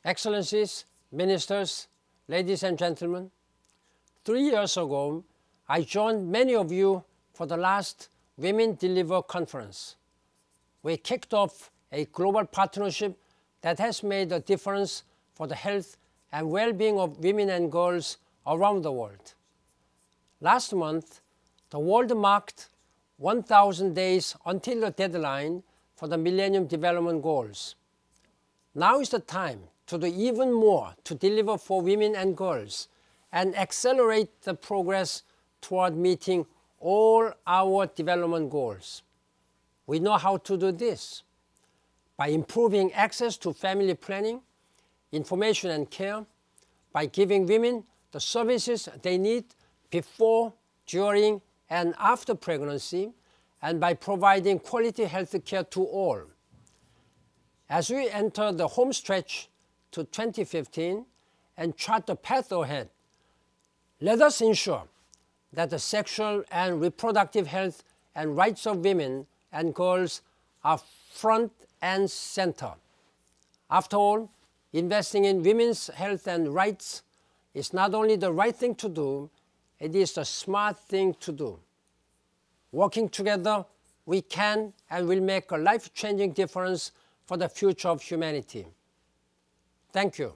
Excellencies, Ministers, ladies and gentlemen, 3 years ago, I joined many of you for the last Women Deliver Conference. We kicked off a global partnership that has made a difference for the health and well-being of women and girls around the world. Last month, the world marked 1,000 days until the deadline for the Millennium Development Goals. Now is the time to do even more to deliver for women and girls and accelerate the progress toward meeting all our development goals. We know how to do this by improving access to family planning, information and care, by giving women the services they need before, during, and after pregnancy, and by providing quality health care to all. As we enter the home stretch to 2015 and chart the path ahead, let us ensure that the sexual and reproductive health and rights of women and girls are front and center. After all, investing in women's health and rights is not only the right thing to do, it is the smart thing to do. Working together, we can and will make a life-changing difference for the future of humanity. Thank you.